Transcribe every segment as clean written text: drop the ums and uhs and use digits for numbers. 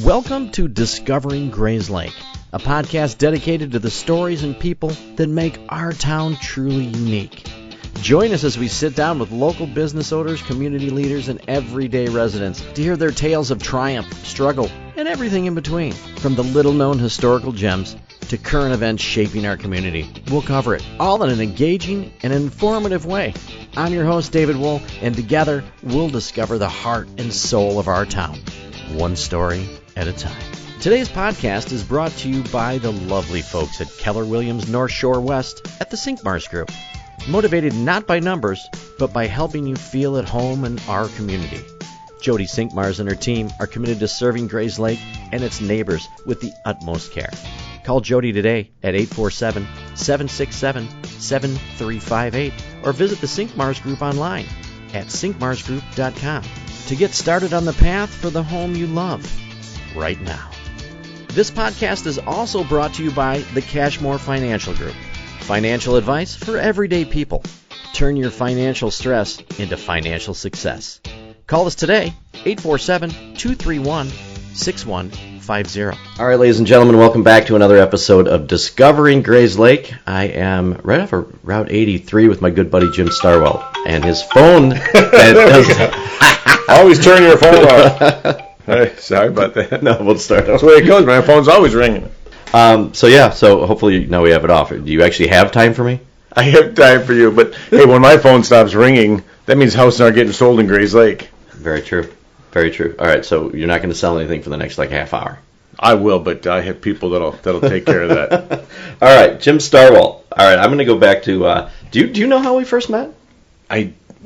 Welcome to Discovering Grays Lake, a podcast dedicated to the stories and people that make our town truly unique. Join us as we sit down with local business owners, community leaders, and everyday residents to hear their tales of triumph, struggle, and everything in between. From the little-known historical gems to current events shaping our community, we'll cover it, all in an engaging and informative way. I'm your host, David Wool, and together we'll discover the heart and soul of our town, one story at a time. Today's podcast is brought to you by the lovely folks at Keller Williams North Shore West at the Sinkmars Group. Motivated not by numbers, but by helping you feel at home in our community. Jody Sinkmars and her team are committed to serving Grays Lake and its neighbors with the utmost care. Call Jody today at 847-767-7358 or visit the Sinkmars Group online at sinkmarsgroup.com to get started on the path for the home you love right now. This podcast is also brought to you by the Cashmore Financial Group. Financial advice for everyday people. Turn your financial stress into financial success. Call us today, 847-231-6150. All right, ladies and gentlemen, welcome back to another episode of Discovering Grays Lake. I am right off of Route 83 with my good buddy Jim Starwalt, and his phone... Always turn your phone off. Hey, sorry about that. No, we'll start. That's the way it goes. My phone's always ringing. So hopefully now we have it off. Do you actually have time for me? I have time for you, but hey, when my phone stops ringing, that means houses aren't getting sold in Grays Lake. Very true. Very true. All right, so you're not going to sell anything for the next half hour. I will, but I have people that'll take care of that. All right, Jim Starwalt. All right, I'm going to go back to. Do you know how we first met?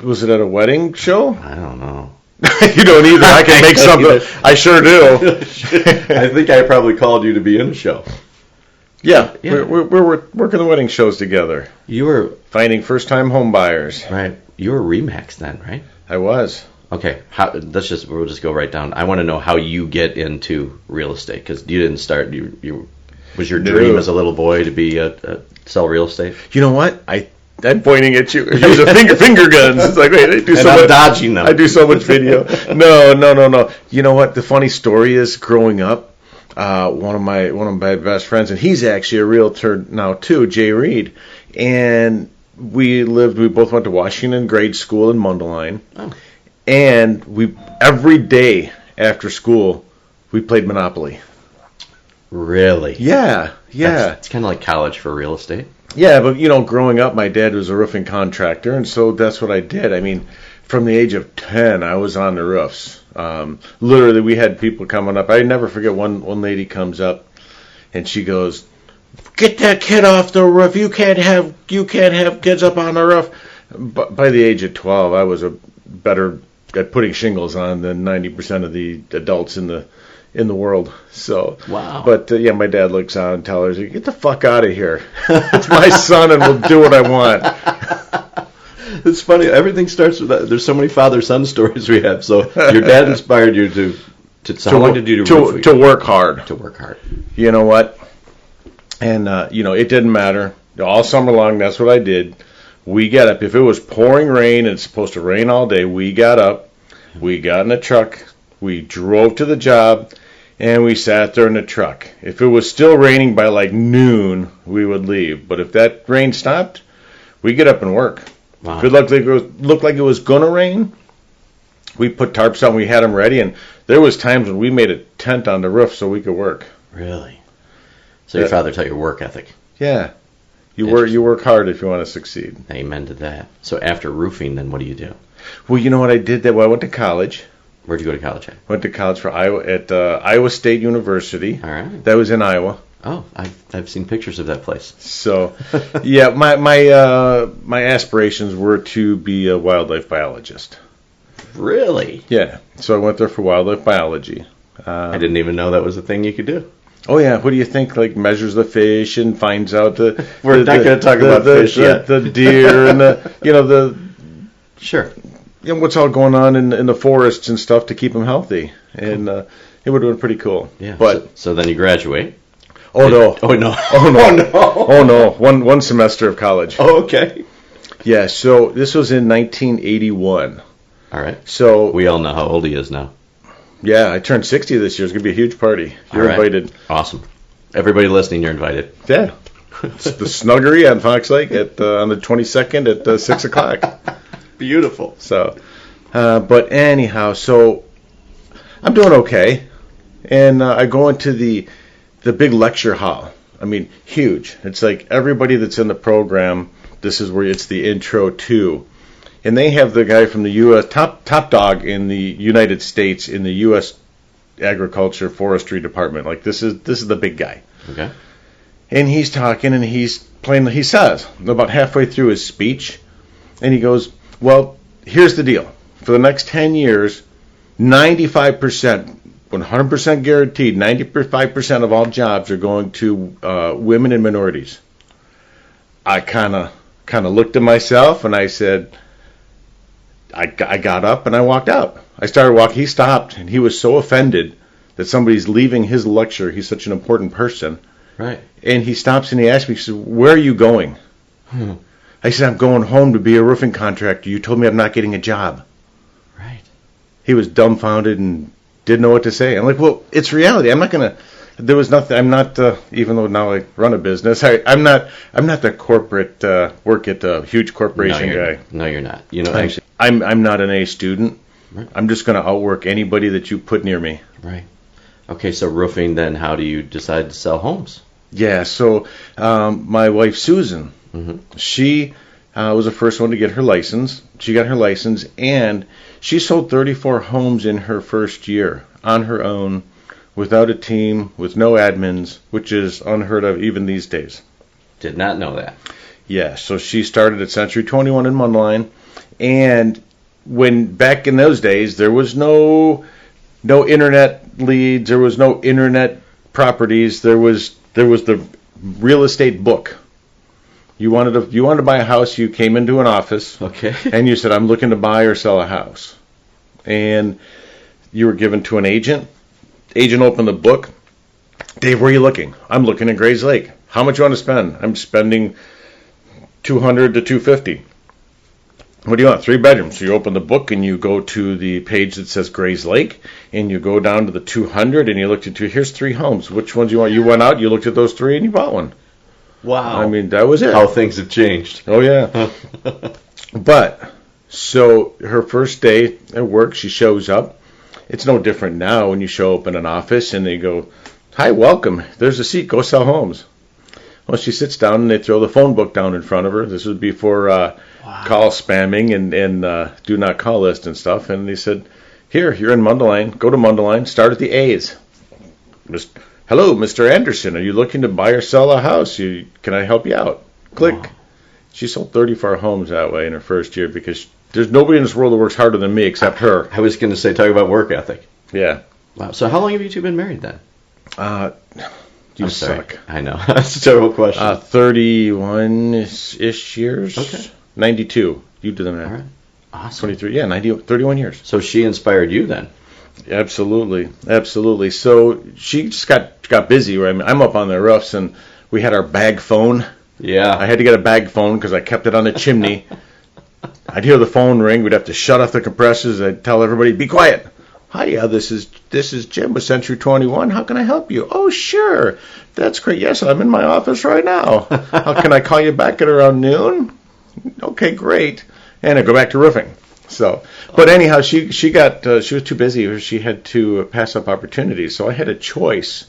Was it at a wedding show? I don't know. You don't either. I can make something. I sure do. I think I probably called you to be in the show. Yeah. We're working the wedding shows together. You were finding first-time home buyers. Right. You were Remax then, right? I was. Okay. We'll just go right down. I want to know how you get into real estate, because you didn't start. Was your dream as a little boy to be sell real estate? You know what? I'm pointing at you. Use a finger guns. It's like, wait, I'm dodging them. I do so much video. No. You know what? The funny story is, growing up, one of my best friends, and he's actually a realtor now too, Jay Reed, and we both went to Washington grade school in Mundelein, and every day after school we played Monopoly. Really? Yeah. It's kind of like college for real estate. Yeah, but growing up, my dad was a roofing contractor, and so that's what I did. I mean, from the age of 10, I was on the roofs. Literally, we had people coming up. I never forget one lady comes up, and she goes, "Get that kid off the roof! You can't have kids up on the roof." But by the age of 12, I was better at putting shingles on than 90% of the adults in the world. So, wow. But my dad looks out and tells her, "Get the fuck out of here! It's my son, and we'll do what I want." It's funny. Everything starts with that. There's so many father-son stories we have. So your dad inspired you to how long did you do roofing? To work hard. To work hard. You know what? And it didn't matter. All summer long, that's what I did. We got up. If it was pouring rain and it's supposed to rain all day, we got up. We got in a truck. We drove to the job, and we sat there in the truck. If it was still raining by noon, we would leave. But if that rain stopped, we'd get up and work. Wow. If it looked like it was going to rain, we put tarps on, we had them ready, and there was times when we made a tent on the roof so we could work. Really? So your father taught you work ethic. Yeah. You work hard if you want to succeed. Amen to that. So after roofing, then what do you do? Well, you know what I did? I went to college. Where'd you go to college at? Went to college for Iowa State University. All right. That was in Iowa. Oh, I've seen pictures of that place. So, yeah, my aspirations were to be a wildlife biologist. Really? Yeah. So I went there for wildlife biology. I didn't even know that was a thing you could do. Oh yeah. What do you think? Measures the fish and finds out the. We're not going to talk about fish yet. The deer and the. Sure. What's all going on in the forests and stuff to keep them healthy, and it would have been pretty cool. Yeah. But so then you graduate. Oh no! One semester of college. Oh, okay. Yeah. So this was in 1981. All right. So we all know how old he is now. Yeah, I turned 60 this year. It's going to be a huge party. You're invited. Awesome. Everybody listening, you're invited. Yeah. It's the Snuggery on Fox Lake on the 22nd at 6 o'clock. Beautiful. So, but anyhow, so I'm doing okay. And I go into the big lecture hall. I mean, huge. It's like everybody that's in the program, this is where it's the intro to. And they have the guy from the U.S., top dog in the United States in the U.S. Agriculture Forestry Department. Like, this is the big guy. Okay. And he's talking, and he says, about halfway through his speech, and he goes, well, here's the deal. For the next 10 years, 95%, 100% guaranteed, 95% of all jobs are going to women and minorities. I kind of looked at myself, and I said, I got up and I walked out. I started walking. He stopped, and he was so offended that somebody's leaving his lecture. He's such an important person. Right. And he stops and he asks me, he says, where are you going? I said, I'm going home to be a roofing contractor. You told me I'm not getting a job. Right. He was dumbfounded and didn't know what to say. I'm like, well, it's reality. I'm not going to. There was nothing. I'm not. Even though now I run a business, I'm not the corporate work at a huge corporation guy. No, you're not. You know, actually, I'm not an A student. Right. I'm just going to outwork anybody that you put near me. Right. Okay, so roofing. Then, how do you decide to sell homes? Yeah. So my wife Susan, she was the first one to get her license. She got her license, and she sold 34 homes in her first year on her own, without a team, with no admins, which is unheard of even these days. Did not know that. Yeah, so she started at Century 21 in Mundelein, and when back in those days there was no internet leads, there was no internet properties, there was the real estate book. You wanted to buy a house, you came into an office, okay, and you said, I'm looking to buy or sell a house, and you were given to an agent. Agent opened the book. Dave, where are you looking? I'm looking at Grays Lake. How much you want to spend? I'm spending $200 to $250. What do you want? 3 bedrooms. So you open the book and you go to the page that says Grays Lake, and you go down to the 200 and you looked at here's 3 homes. Which ones you want? You went out, you looked at those 3, and you bought one. Wow. I mean, that was it. How things have changed. Oh yeah. But so her first day at work, she shows up. It's no different now when you show up in an office and they go, hi, welcome. There's a seat. Go sell homes. Well, she sits down and they throw the phone book down in front of her. This was before call spamming and do not call list and stuff. And they said, here, you're in Mundelein. Go to Mundelein. Start at the A's. Hello, Mr. Anderson. Are you looking to buy or sell a house? Can I help you out? Click. Wow. She sold 34 homes that way in her first year because there's nobody in this world that works harder than me except her. I was going to say, talk about work ethic. Yeah. Wow. So how long have you two been married then? You suck. I know. That's a terrible question. 31-ish years. Okay. 92. You do the math. All right. Awesome. 23. Yeah, 31 years. So she inspired you then? Absolutely. So she just got busy. Right? I mean, I'm up on the roofs, and we had our bag phone. Yeah. I had to get a bag phone because I kept it on the chimney. I'd hear the phone ring. We'd have to shut off the compressors. I'd tell everybody, be quiet. Hi, this is Jim with Century 21. How can I help you? Oh, sure. That's great. Yes, I'm in my office right now. How can I call you back at around noon? Okay, great. And I go back to roofing. So, but anyhow, she was too busy. She had to pass up opportunities. So I had a choice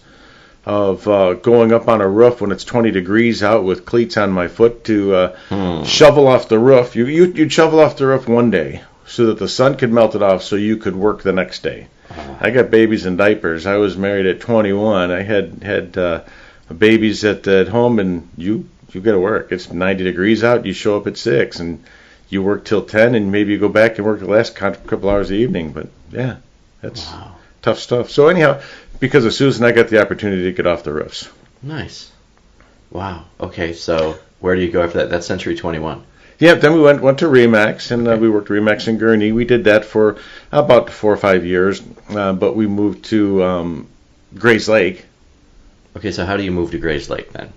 of going up on a roof when it's 20 degrees out with cleats on my foot to shovel off the roof. You'd shovel off the roof one day so that the sun could melt it off so you could work the next day. I got babies in diapers. I was married at 21. I had babies at home, and you got to work. It's 90 degrees out. You show up at 6, and you work till 10, and maybe you go back and work the last couple hours of the evening. But, yeah, that's tough stuff. So, anyhow, because of Susan, I got the opportunity to get off the roofs. Nice. Wow. Okay, so where do you go after that? That's Century 21. Yeah, then we went to Remax, and we worked Remax in Gurnee. We did that for about 4 or 5 years, but we moved to Grays Lake. Okay, so how do you move to Grays Lake then?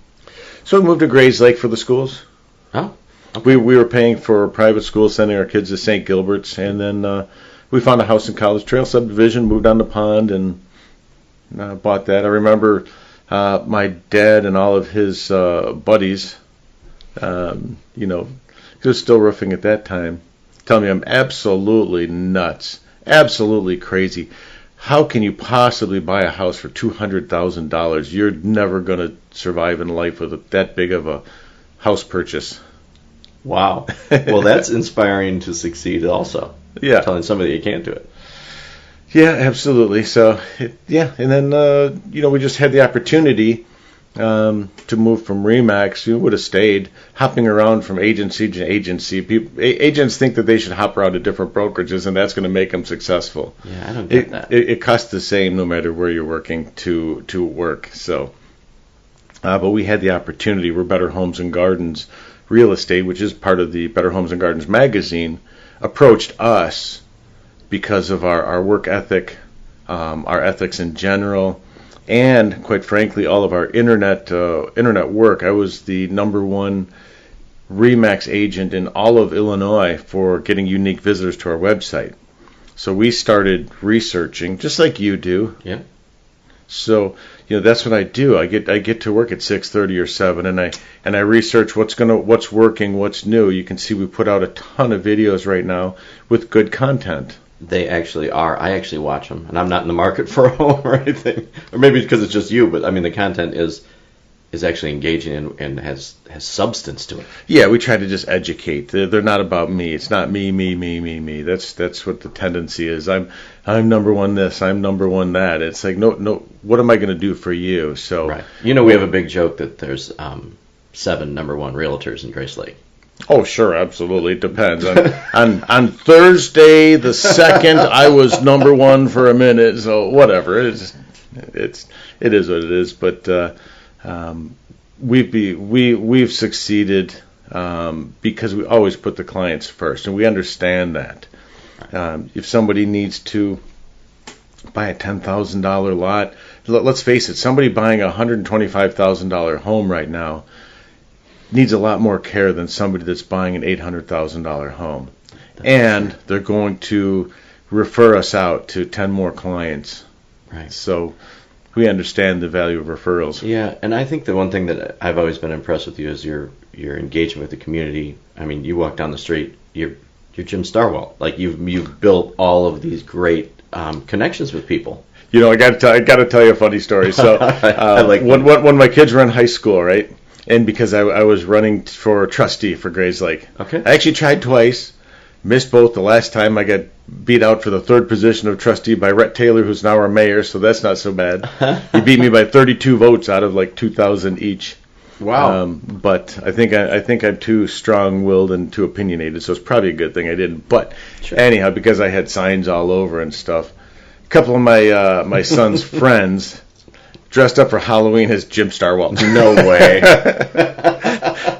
So we moved to Grays Lake for the schools. Oh, okay. We were paying for private schools, sending our kids to St. Gilbert's, and then we found a house in College Trail subdivision, moved on the pond, and bought that. I remember my dad and all of his buddies, he was still roofing at that time, telling me I'm absolutely nuts, absolutely crazy. How can you possibly buy a house for $200,000? You're never going to survive in life with that big of a house purchase. Wow. Well, that's inspiring to succeed also. Yeah. Telling somebody you can't do it. Yeah, absolutely. So, and then, we just had the opportunity to move from Remax. We would have stayed hopping around from agency to agency. Agents think that they should hop around to different brokerages, and that's going to make them successful. Yeah, I don't get that. It costs the same no matter where you're working to work. So, but we had the opportunity. We're Better Homes and Gardens Real Estate, which is part of the Better Homes and Gardens magazine, approached us because of our work ethic, our ethics in general, and quite frankly, all of our internet work. I was the #1 Remax agent in all of Illinois for getting unique visitors to our website. So we started researching, just like you do. Yeah. So that's what I do. I get to work at 6:30 or 7, and I research what's working, what's new. You can see we put out a ton of videos right now with good content. They actually are. I actually watch them, and I'm not in the market for a home or anything, or maybe because it's just you. But I mean, the content is actually engaging and has substance to it. Yeah, we try to just educate. They're not about me. It's not me. That's what the tendency is. I'm #1 this. I'm #1 that. It's like no. What am I going to do for you? So right. We have a big joke that there's 7 #1 realtors in Grace Lake. Oh, sure, absolutely. It depends. On Thursday the 2nd, I was #1 for a minute. So whatever. It is what it is. But we've succeeded because we always put the clients first, and we understand that. If somebody needs to buy a $10,000 lot, let's face it, somebody buying a $125,000 home right now needs a lot more care than somebody that's buying an $800,000 home. And they're going to refer us out to 10 more clients. Right. So we understand the value of referrals. Yeah, and I think the one thing that I've always been impressed with you is your engagement with the community. I mean, you walk down the street, you're Jim Starwalt. Like you've built all of these great connections with people. I got to tell you a funny story. So I like when my kids were in high school, right? And because I was running for trustee for Grays Lake. Okay. I actually tried twice, missed both. The last time I got beat out for the 3rd position of trustee by Rhett Taylor, who's now our mayor, so that's not so bad. He beat me by 32 votes out of like 2,000 each. Wow. But I think I'm too strong-willed and too opinionated, so it's probably a good thing I didn't. But sure. Anyhow, because I had signs all over and stuff, a couple of my son's friends dressed up for Halloween as Jim Starwalt. No way.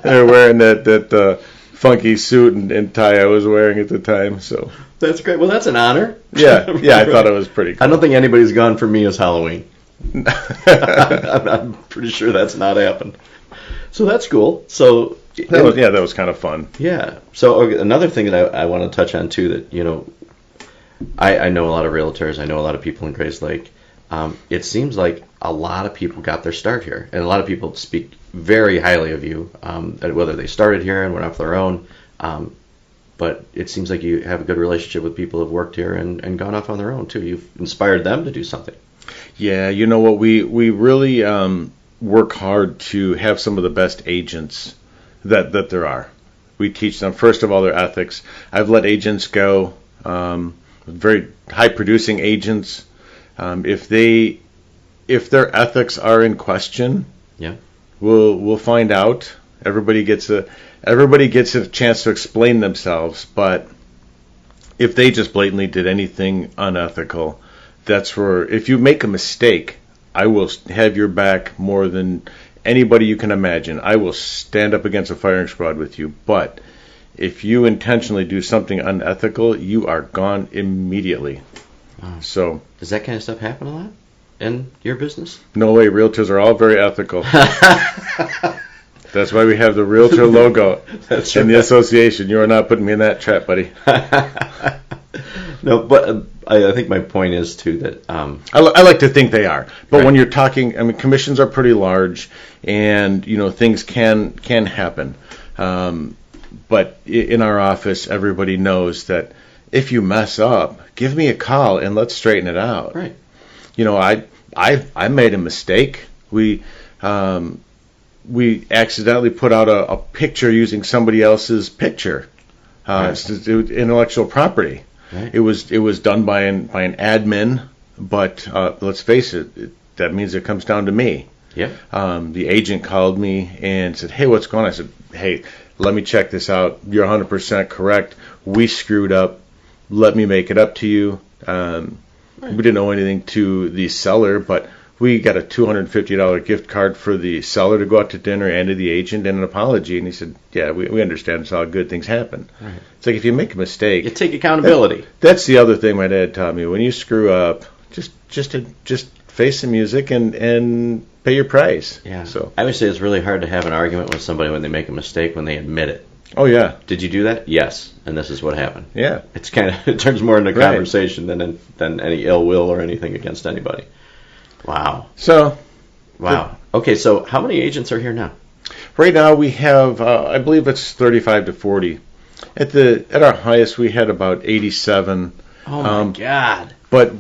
They're wearing that funky suit and tie I was wearing at the time. So that's great. Well, that's an honor. Yeah, I thought it was pretty cool. I don't think anybody's gone for me as Halloween. I'm pretty sure that's not happened. So that's cool. So that was kind of fun. Yeah. So another thing that I want to touch on too, that I know a lot of realtors. I know a lot of people in Grace Lake. It seems like a lot of people got their start here, and a lot of people speak very highly of you, whether they started here and went off their own. But it seems like you have a good relationship with people who have worked here and gone off on their own too. You've inspired them to do something. Yeah, you know what? We really work hard to have some of the best agents that there are. We teach them, first of all, their ethics. I've let agents go, very high-producing agents. If their ethics are in question, yeah, we'll find out. Everybody gets a chance to explain themselves, but if they just blatantly did anything unethical, that's where, if you make a mistake, I will have your back more than anybody you can imagine. I will stand up against a firing squad with you, but if you intentionally do something unethical, you are gone immediately. Oh. So does that kind of stuff happen a lot in your business? No way. Realtors are all very ethical. That's why we have the realtor logo in the association. You are not putting me in that trap, buddy. No, but I think my point is too that I like to think they are, but Right. when you're talking, I mean, commissions are pretty large, and things can happen. But in our office, everybody knows that if you mess up, give me a call and let's straighten it out. right. I made a mistake. We accidentally put out a picture using somebody else's picture. It's intellectual property. Right. It was done by an admin, but let's face it, that means it comes down to me. Yeah. The agent called me and said, "Hey, what's going on?" I said, "Hey, let me check this out. You're 100% correct. We screwed up. Let me make it up to you." We didn't owe anything to the seller, but we got a $250 gift card for the seller to go out to dinner and to the agent and an apology. And he said, "Yeah, we understand. It's all good. Things happen." Right. It's like if you make a mistake, You take accountability. that's the other thing my dad taught me. When you screw up, just face the music and pay your price. Yeah. So. I would say it's really hard to have an argument with somebody when they make a mistake when they admit it. Oh yeah. Did you do that? Yes. And this is what happened. Yeah. It's kind of it turns more into a Right. conversation than any ill will or anything against anybody. Wow. So. Wow. Okay, so how many agents are here now? Right now we have, I believe it's 35 to 40. At our highest we had about 87. Oh my God. But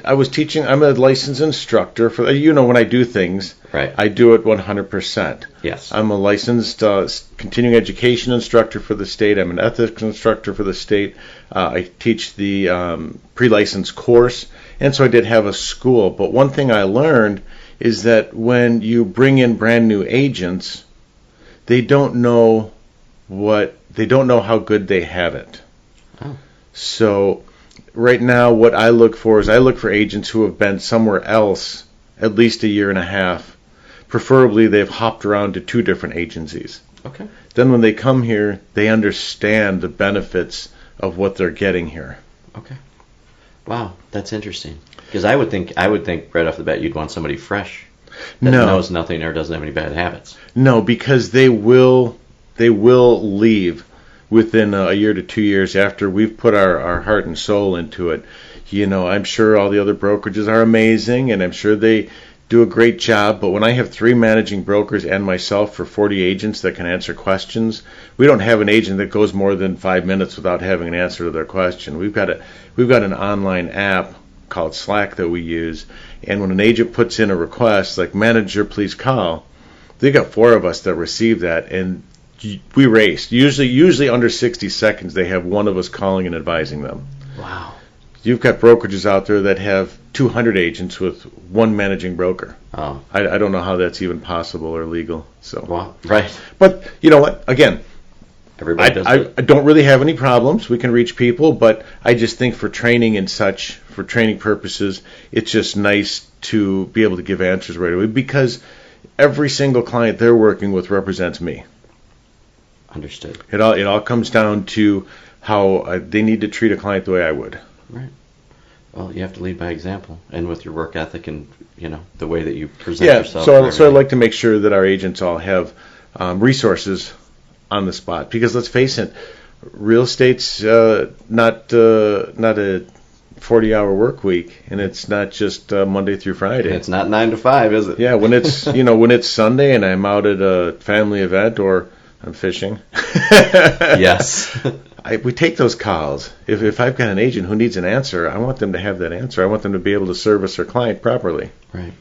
I was teaching. I'm a licensed instructor for. When I do things, Right. I do it 100%. Yes. I'm a licensed continuing education instructor for the state. I'm an ethics instructor for the state. I teach the pre-license course, and so I did have a school. But one thing I learned is that when you bring in brand new agents, they don't know how good they have it. Oh. So right now, what I look for is agents who have been somewhere else at least a year and a half. Preferably, they've hopped around to 2 different agencies. Okay. Then when they come here, they understand the benefits of what they're getting here. Okay. Wow, that's interesting. Because I would think right off the bat you'd want somebody fresh that knows nothing or doesn't have any bad habits. No, because they will leave within a year to 2 years after we've put our heart and soul into it. I'm sure all the other brokerages are amazing, and I'm sure they do a great job, but when I have 3 managing brokers and myself for 40 agents that can answer questions, we don't have an agent that goes more than 5 minutes without having an answer to their question. We've got an online app called Slack that we use, and when an agent puts in a request like "manager, please call," they got 4 of us that receive that, and we race. Usually under 60 seconds, they have one of us calling and advising them. Wow. You've got brokerages out there that have 200 agents with 1 managing broker. Oh. I don't know how that's even possible or legal. So. Wow. Right. But you know what? Again, Everybody does I it. don't really have any problems. We can reach people, but I just think for training and such, for training purposes, it's just nice to be able to give answers right away because every single client they're working with represents me. Understood. It all comes down to how they need to treat a client the way I would. Right. Well, you have to lead by example, and with your work ethic and the way that you present yourself. So I'd like to make sure that our agents all have resources on the spot because let's face it, real estate's not a 40-hour work week, and it's not just Monday through Friday. It's not 9 to 5, is it? Yeah, when it's when it's Sunday and I'm out at a family event or I'm fishing. Yes. We take those calls. If I've got an agent who needs an answer, I want them to have that answer. I want them to be able to service their client properly. Right.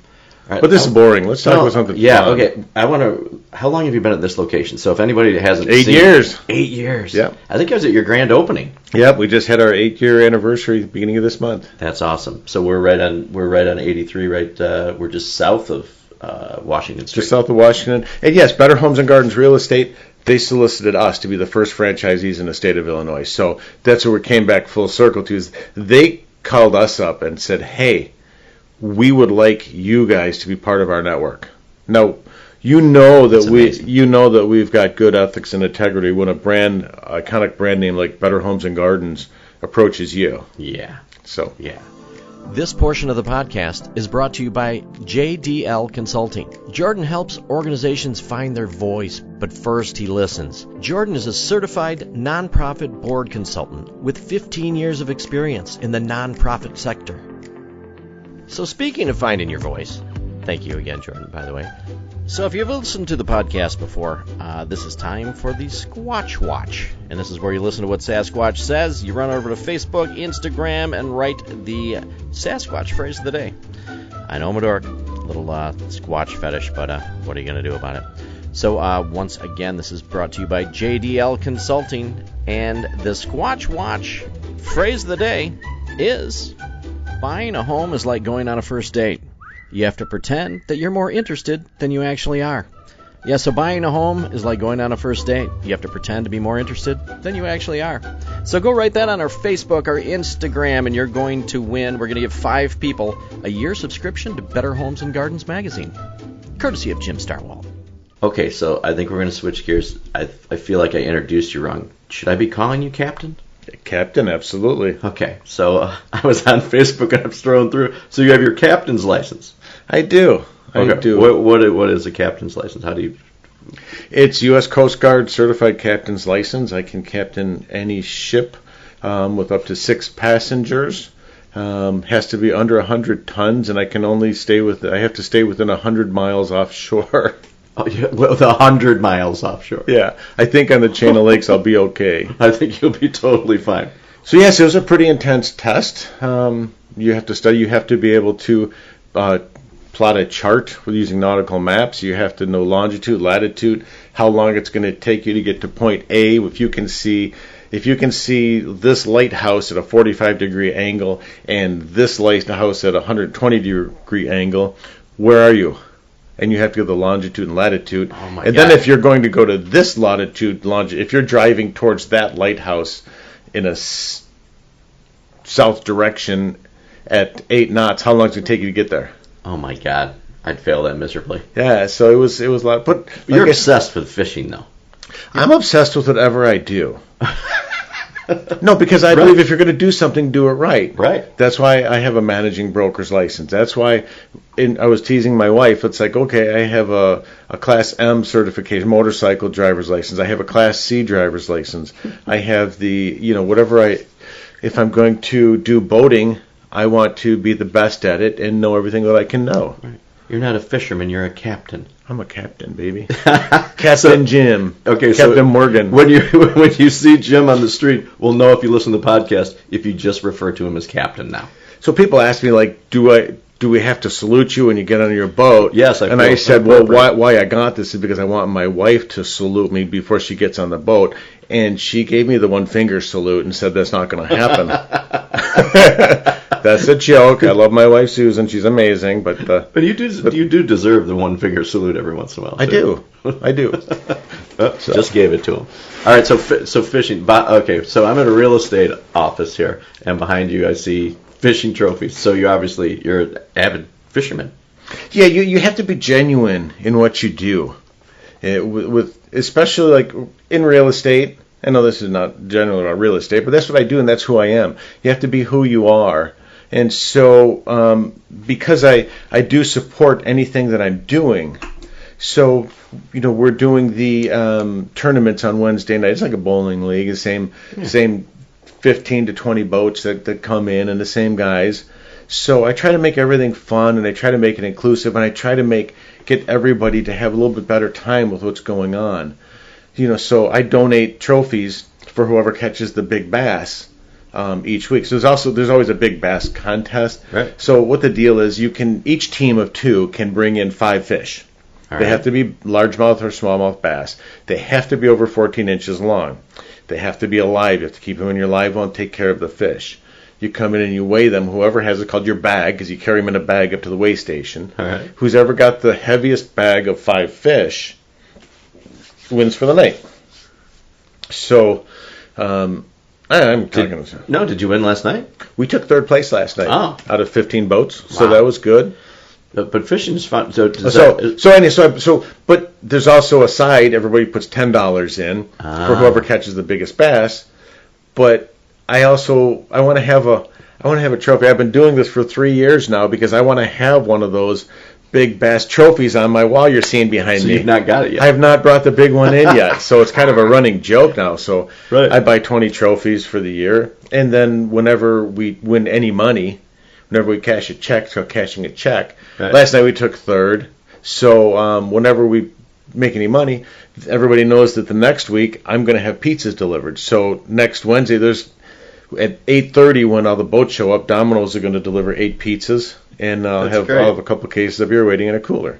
All right. But this is boring. Let's talk about something Yeah, fun. okay. I want to. How long have you been at this location? So if anybody hasn't 8 seen years. 8 years. Yeah. I think I was at your grand opening. Yep, we just had our 8-year anniversary at the beginning of this month. That's awesome. So we're right on 83. We're just south of Washington Street. Just south of Washington. And yes, Better Homes and Gardens Real Estate, they solicited us to be the first franchisees in the state of Illinois. So that's where we came back full circle to. Is they called us up and said, "Hey, we would like you guys to be part of our network." Now, that we've got good ethics and integrity when a iconic brand name like Better Homes and Gardens approaches you. Yeah. So Yeah. This portion of the podcast is brought to you by JDL Consulting. Jordan helps organizations find their voice, but first he listens. Jordan is a certified nonprofit board consultant with 15 years of experience in the nonprofit sector. So speaking of finding your voice, thank you again, Jordan, by the way. So if you've listened to the podcast before, this is time for the Squatch Watch. And this is where you listen to what Sasquatch says. You run over to Facebook, Instagram, and write the Sasquatch phrase of the day. I know I'm a dork, little Squatch fetish, but what are you going to do about it? So once again, this is brought to you by JDL Consulting. And the Squatch Watch phrase of the day is, buying a home is like going on a first date. You have to pretend that you're more interested than you actually are. Yeah, so buying a home is like going on a first date. You have to pretend to be more interested than you actually are. So go write that on our Facebook, our Instagram, and you're going to win. We're going to give 5 people a year subscription to Better Homes and Gardens magazine, courtesy of Jim Starwalt. Okay, so I think we're going to switch gears. I feel like I introduced you wrong. Should I be calling you Captain? Captain, absolutely. Okay, so I was on Facebook and I'm scrolling through. So you have your captain's license. I do. I do. What is a captain's license? How do you? It's U.S. Coast Guard certified captain's license. I can captain any ship with up to 6 passengers. Has to be under 100 tons, and I can only I have to stay within 100 miles offshore. Oh, yeah, with 100 miles offshore. Yeah, I think on the chain of lakes I'll be okay. I think you'll be totally fine. So yes, it was a pretty intense test. You have to study. You have to be able to plot a chart with using nautical maps. You have to know longitude, latitude, how long it's going to take you to get to point A. If you can see this lighthouse at a 45-degree angle and this lighthouse at a 120-degree angle, where are you? And you have to give the longitude and latitude. Oh my and God. Then if you're going to go to this longitude, if you're driving towards that lighthouse in a south direction at 8 knots, how long does it take you to get there? Oh my God, I'd fail that miserably. Yeah, so it was a lot. But you're obsessed with fishing, though. I'm obsessed with whatever I do. No, because I believe if you're going to do something, do it right. Right. That's why I have a managing broker's license. That's why I was teasing my wife. It's like, okay, I have a Class M certification, motorcycle driver's license. I have a Class C driver's license. I have if I'm going to do boating, I want to be the best at it and know everything that I can know. Right. You're not a fisherman, you're a captain. I'm a captain, baby. Captain Jim. Okay, Captain Morgan. When you see Jim on the street, we'll know if you listen to the podcast if you just refer to him as Captain now. So people ask me, like, do we have to salute you when you get on your boat? Yes, I said, well, why I got this is because I want my wife to salute me before she gets on the boat. And she gave me the 1-finger salute and said that's not going to happen. That's a joke. I love my wife Susan; she's amazing. But you do deserve the 1-finger salute every once in a while. I do. Just gave it to him. All right, so fishing. Okay, so I'm at a real estate office here, and behind you I see fishing trophies. So you're an avid fisherman. Yeah, you have to be genuine in what you do. Especially like in real estate. I know this is not generally about real estate, but that's what I do and that's who I am. You have to be who you are. And so because I do support anything that I'm doing, so we're doing the tournaments on Wednesday night. It's like a bowling league, the same 15 to 20 boats that come in and the same guys. So I try to make everything fun and I try to make it inclusive and I try to get everybody to have a little bit better time with what's going on. So I donate trophies for whoever catches the big bass each week. So there's always a big bass contest. Right. So what the deal is, each team of 2 can bring in 5 fish. They have to be largemouth or smallmouth bass. They have to be over 14 inches long. They have to be alive. You have to keep them in your live well and take care of the fish. You come in and you weigh them. Whoever has it called your bag, because you carry them in a bag up to the weigh station. All right. Who's ever got the heaviest bag of 5 fish wins for the night. So, I'm talking. No, did you win last night? We took 3rd place last night out of 15 boats, so Wow. that was good. But fishing is fun. But there's also a side. Everybody puts $10 in for whoever catches the biggest bass. But I want to have I want to have a trophy. I've been doing this for 3 years now because I want to have one of those big bass trophies on my wall you're seeing behind me. So you've not got it yet. I have not brought the big one in yet, so it's kind of a running joke now. So Right. I buy 20 trophies for the year, and then whenever we win any money, whenever we cash a check, so cashing a check. Right. Last night we took third, so whenever we make any money, everybody knows that the next week I'm going to have pizzas delivered. So next Wednesday, at 8:30 when all the boats show up, Domino's are going to deliver 8 pizzas, and I'll have a couple cases of beer waiting in a cooler.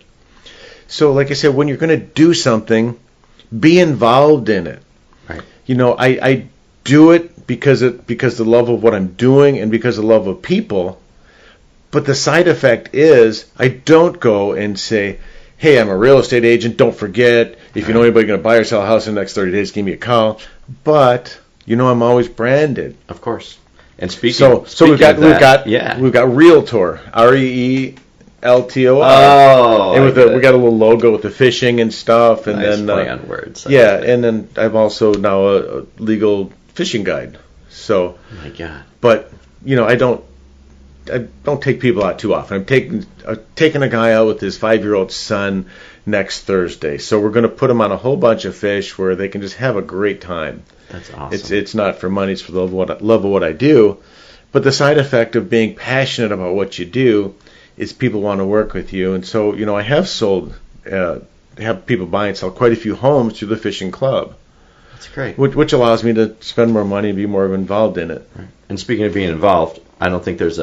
So like I said, when you're going to do something, be involved in it. Right. You know, I do it because the love of what I'm doing and because of the love of people. But the side effect is I don't go and say, hey, I'm a real estate agent. Don't forget, if you know anybody going to buy or sell a house in the next 30 days, give me a call. But I'm always branded. Of course. And speaking So we've got Realtor, REELTOR. Oh, and we got a little logo with the fishing and stuff, and nice then play on words. and then I'm also now a legal fishing guide. So, Oh my God. but I don't take people out too often. I'm taking a guy out with his 5-year-old son next Thursday. So we're going to put him on a whole bunch of fish where they can just have a great time. That's awesome. It's not for money. It's for the love of what I do. But the side effect of being passionate about what you do is people want to work with you. And so, I have have people buy and sell quite a few homes through the fishing club. That's great. Which allows me to spend more money and be more involved in it. Right. And speaking of being involved, I don't think because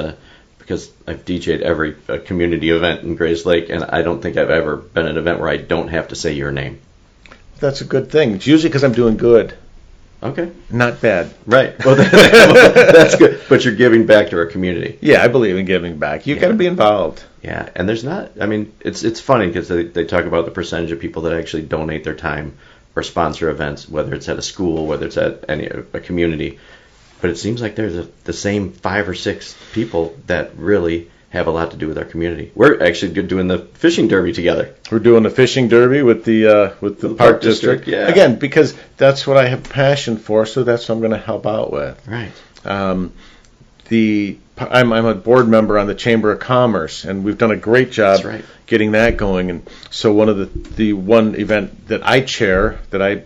I've DJ'd every community event in Grays Lake, and I don't think I've ever been at an event where I don't have to say your name. That's a good thing. It's usually because I'm doing good. Okay. Not bad. Right. Well, that's good. But you're giving back to our community. Yeah, I believe in giving back. You've got to be involved. Yeah, and there's not. I mean, it's funny because they talk about the percentage of people that actually donate their time or sponsor events, whether it's at a school, whether it's at a community. But it seems like there's the same 5 or 6 people that really have a lot to do with our community. We're actually doing the fishing derby together. We're doing the fishing derby with the Park District. Yeah. Again, because that's what I have passion for, so that's what I'm going to help out with. Right. I'm a board member on the Chamber of Commerce, and we've done a great job getting that going. And so one of the one event that I chair, that I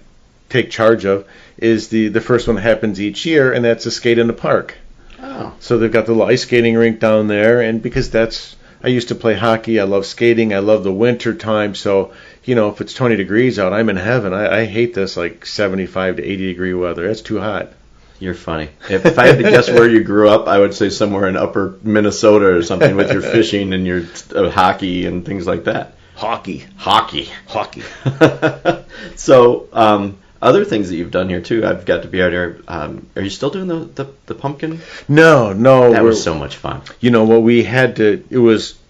take charge of, is the first one that happens each year, and that's a skate in the park. Oh. So they've got the little ice skating rink down there, and because I used to play hockey, I love skating, I love the winter time, so, if it's 20 degrees out, I'm in heaven. I hate this, 75 to 80 degree weather. It's too hot. You're funny. If I had to guess where you grew up, I would say somewhere in upper Minnesota or something with your fishing and your hockey and things like that. Hockey. So, other things that you've done here too. I've got to be out here. Are you still doing the pumpkin? No. That was so much fun. What we had to.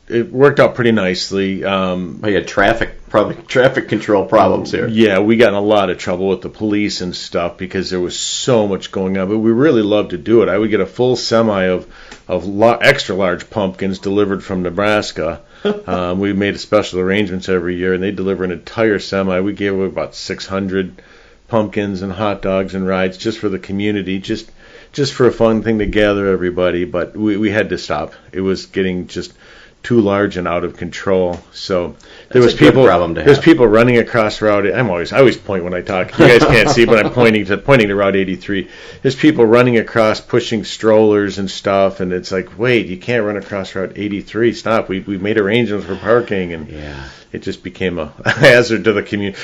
It worked out pretty nicely. We had traffic control problems here. Yeah, we got in a lot of trouble with the police and stuff because there was so much going on. But we really loved to do it. I would get a full semi of extra large pumpkins delivered from Nebraska. We made special arrangements every year, and they deliver an entire semi. We gave away about 600 pumpkins and hot dogs and rides just for the community, just for a fun thing to gather everybody. But we had to stop. It was getting just too large and out of control. So there's people running across Route. I always point when I talk. You guys can't see, but I'm pointing to Route 83. There's people running across, pushing strollers and stuff, and it's like, wait, you can't run across Route 83. Stop. We made arrangements for parking, and it just became a hazard to the community.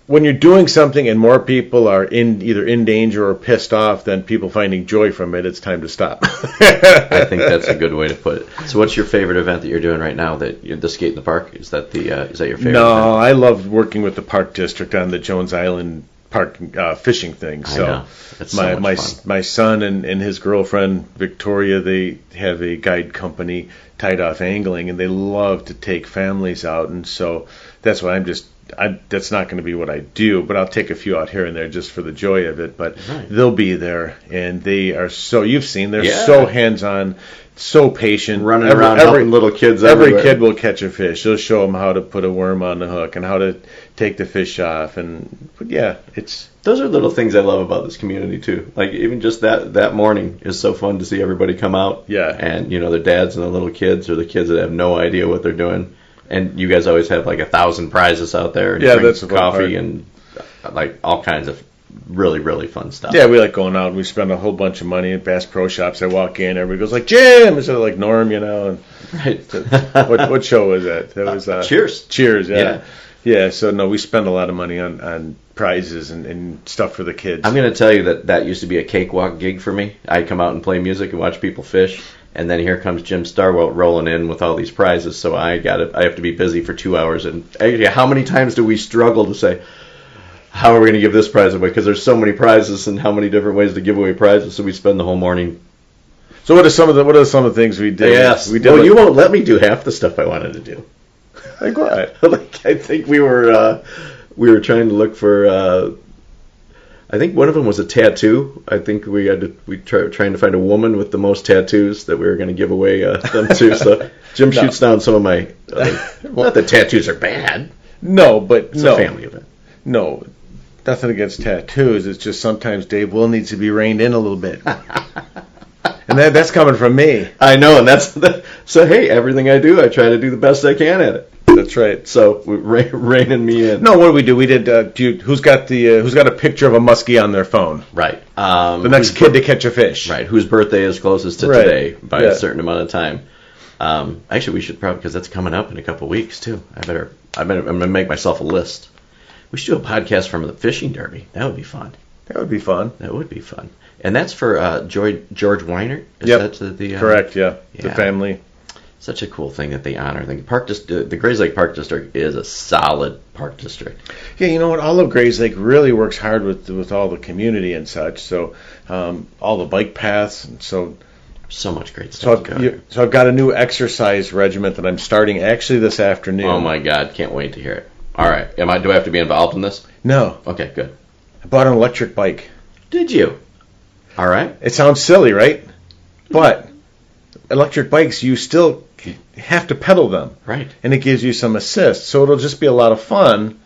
When you're doing something and more people are either in danger or pissed off than people finding joy from it, it's time to stop. I think that's a good way to put it. So what's your favorite event that you're doing right now? The skate in the park? Is that your favorite event? No, I love working with the Park District on the Jones Island Park fishing thing. So I know. That's so much fun. My son and his girlfriend Victoria, they have a guide company, Tied Off Angling, and they love to take families out, and so that's why I'm just that's not going to be what I do, but I'll take a few out here and there just for the joy of it. But Right. they'll be there, and they are so, you've seen, they're Yeah. so hands-on, so patient. Running around helping little kids Every everywhere. kid will catch a fish. They'll show them how to put a worm on the hook and how to take the fish off. But yeah, it's... Those are little things I love about this community too. Like even just that morning is so fun to see everybody come out. Yeah. And their dads and the little kids or the kids that have no idea what they're doing. And you guys always have like 1,000 prizes out there. And Yeah, drink that's the fun coffee part. and like all kinds of really, really fun stuff. Yeah, we like going out. We spend a whole bunch of money at Bass Pro Shops. I walk in, everybody goes like, Jim! Instead of like Norm, And Right. what show was that? That was Cheers. Cheers, yeah. Yeah. Yeah, so no, we spend a lot of money on prizes and stuff for the kids. I'm going to tell you that used to be a cakewalk gig for me. I'd come out and play music and watch people fish, and then here comes Jim Starwalt rolling in with all these prizes. So I have to be busy for 2 hours. And how many times do we struggle to say, how are we going to give this prize away? Because there's so many prizes and how many different ways to give away prizes. So we spend the whole morning. So what are some of the things we did? Yes. We did. Well, you won't let me do half the stuff I wanted to do. Like what? Like I think we were trying to look for. I think one of them was a tattoo. I think trying to find a woman with the most tattoos that we were going to give away them to. So Jim shoots down some of my. Not that tattoos are bad. No, but It's a family event. No, nothing against tattoos. It's just sometimes Dave Will needs to be reined in a little bit. And that's coming from me. I know, and so. Hey, everything I do, I try to do the best I can at it. That's right. So reining me in. No, what did we do? We did. Who's got a picture of a muskie on their phone? Right. The next kid to catch a fish. Right. Whose birthday is closest to Right. today by Yeah. a certain amount of time. Actually, we should probably, because that's coming up in a couple weeks too. I'm gonna make myself a list. We should do a podcast from the fishing derby. That would be fun. That would be fun. That would be fun. And that's for George Weiner. Is Yep. that the Correct. Yeah. The yeah. family. Such a cool thing that they honor. The Grays Lake Park District is a solid park district. Yeah, you know what? All of Grays Lake really works hard with all the community and such. So all the bike paths, and so much great stuff. so I've got a new exercise regiment that I'm starting actually this afternoon. Oh my God, can't wait to hear it. All right, do I have to be involved in this? No, Okay, good. I bought an electric bike. Did you? All right. It sounds silly, right? But electric bikes, you still have to pedal them. Right. And it gives you some assist. So it'll just be a lot of fun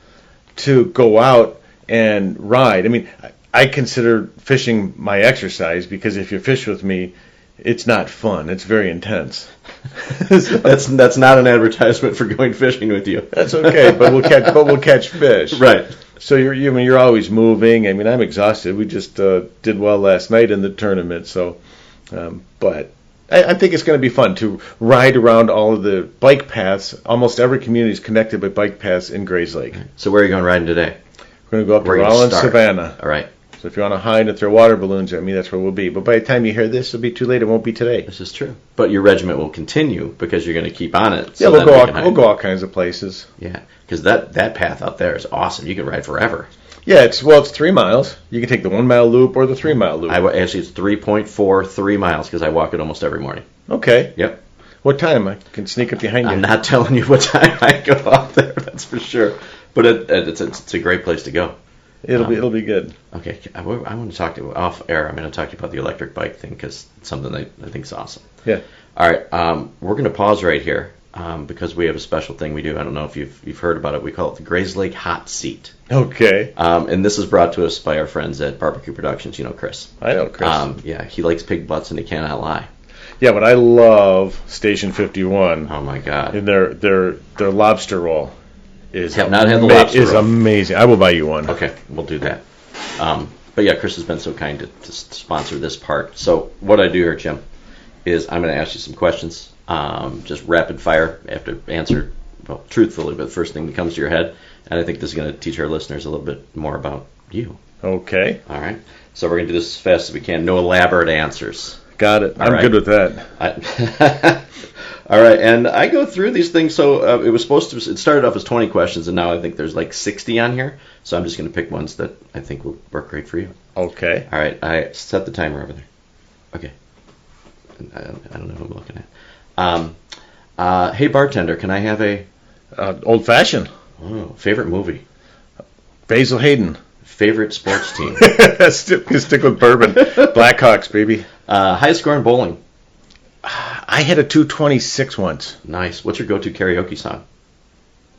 to go out and ride. I mean, I consider fishing my exercise because if you fish with me, it's not fun. It's very intense. That's not an advertisement for going fishing with you. That's okay, but we'll catch fish. Right. So you're always moving. I mean, I'm exhausted. We just did well last night in the tournament. So, but I think it's going to be fun to ride around all of the bike paths. Almost every community is connected by bike paths in Grays Lake. So where are you going riding today? We're going to go up to Where are you gonna Rollins, start? Savannah. All right. So if you want to hide and throw water balloons at me, that's where we'll be. But by the time you hear this, it'll be too late. It won't be today. This is true. But your regiment will continue because you're going to keep on it. Yeah, we'll go all kinds of places. Yeah, because that path out there is awesome. You can ride forever. Yeah, it's 3 miles. You can take the 1 mile loop or the 3 mile loop. Actually, it's 3.43 miles because I walk it almost every morning. Okay. Yep. What time? I can sneak up behind you. I'm not telling you what time I go out there. That's for sure. But it's a great place to go. It'll be good. Okay, I want to talk to you off air. I'm going to talk to you about the electric bike thing because it's something I think is awesome. Yeah. All right, we're going to pause right here because we have a special thing we do. I don't know if you've heard about it. We call it the Grays Lake Hot Seat. Okay. And this is brought to us by our friends at Barbecue Productions. You know Chris. I know Chris. Yeah, he likes pig butts and he cannot lie. Yeah, but I love Station 51. Oh my God. And their lobster roll is Have not had the lobster is roll. amazing. I will buy you one. Okay, we'll do that. But yeah, Chris has been so kind to sponsor this part. So what I do here, Jim, is I'm going to ask you some questions, just rapid fire. I have to answer, well, truthfully, but the first thing that comes to your head. And I think this is going to teach our listeners a little bit more about you. Okay. All right. So we're going to do this as fast as we can. No elaborate answers. Got it. I'm right. good with that. All right, and I go through these things. So it started off as 20 questions, and now I think there's like 60 on here. So I'm just going to pick ones that I think will work great for you. Okay. All right, I set the timer over there. Okay. I don't know who I'm looking at. Hey, bartender, can I have a... Old fashioned. Oh, favorite movie? Basil Hayden. Favorite sports team? Stick with bourbon. Blackhawks, baby. Highest score in bowling? I had a 226 once. Nice. What's your go-to karaoke song?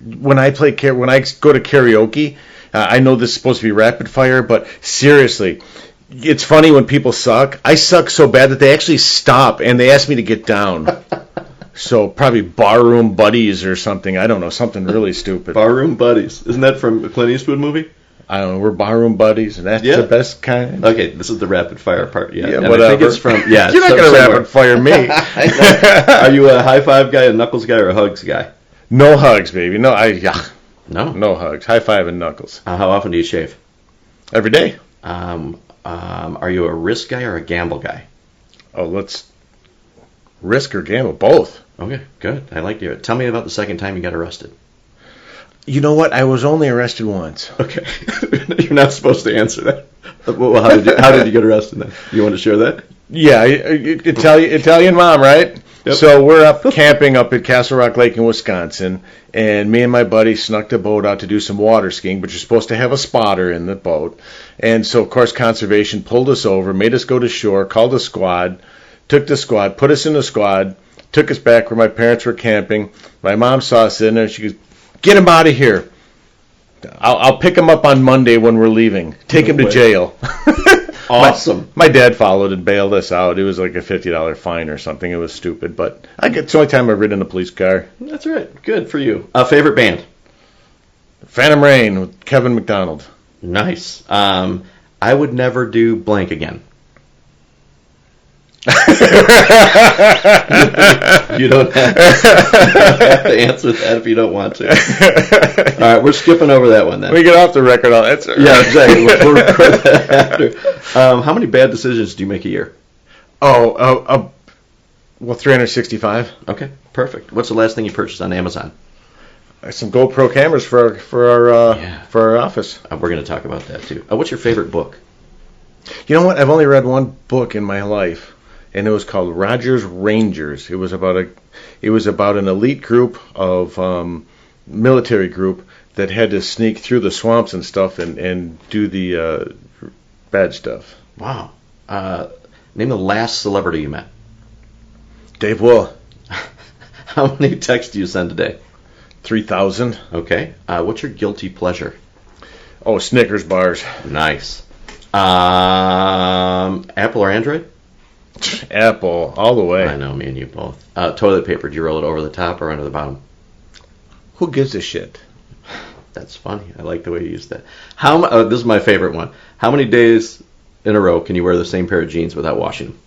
When I go to karaoke, I know this is supposed to be rapid fire, but seriously, it's funny when people suck. I suck so bad that they actually stop and they ask me to get down. So probably Barroom Buddies or something. I don't know, something really stupid. Barroom Buddies. Isn't that from a Clint Eastwood movie? I don't know. We're Barroom Buddies, and that's the best kind. Okay, this is the rapid fire part. Yeah, and whatever. I think it's from. Yeah, you're not going to rapid fire me. Are you a high five guy, a knuckles guy, or a hugs guy? No hugs, baby. No, No hugs. High five and knuckles. How often do you shave? Every day. Are you a risk guy or a gamble guy? Oh, let's risk or gamble, both. Okay, good. I like to hear it. Tell me about the second time you got arrested. You know what? I was only arrested once. Okay. You're not supposed to answer that. Well, how did you get arrested then? You want to share that? Yeah, Italian mom, right? Yep. So we're up camping up at Castle Rock Lake in Wisconsin, and me and my buddy snuck the boat out to do some water skiing, but you're supposed to have a spotter in the boat. And so, of course, Conservation pulled us over, made us go to shore, called the squad, took the squad, put us in the squad, took us back where my parents were camping. My mom saw us in there, and she goes, "Get him out of here. I'll pick him up on Monday when we're leaving. Take him to jail." Awesome. My dad followed and bailed us out. It was like a $50 fine or something. It was stupid, but it's the only time I've ridden in a police car. That's right. Good for you. Favorite band? Phantom Rain with Kevin McDonald. Nice. I would never do blank again. You don't have to answer that if you don't want to. All right, we're skipping over that one then. We get off the record on that. Yeah, exactly. We'll record that after. How many bad decisions do you make a year? Well, 365. Okay, perfect. What's the last thing you purchased on Amazon? Some GoPro cameras for our office. We're going to talk about that too. What's your favorite book? You know what? I've only read one book in my life, and it was called Roger's Rangers. It was about an elite group of military group that had to sneak through the swamps and stuff and do the bad stuff. Wow. Name the last celebrity you met. Dave Will. How many texts do you send a day? 3,000. Okay. What's your guilty pleasure? Oh, Snickers bars. Nice. Apple or Android? Apple, all the way. I know, me and you both. Toilet paper, do you roll it over the top or under the bottom? Who gives a shit? That's funny. I like the way you use that. This is my favorite one. How many days in a row can you wear the same pair of jeans without washing them?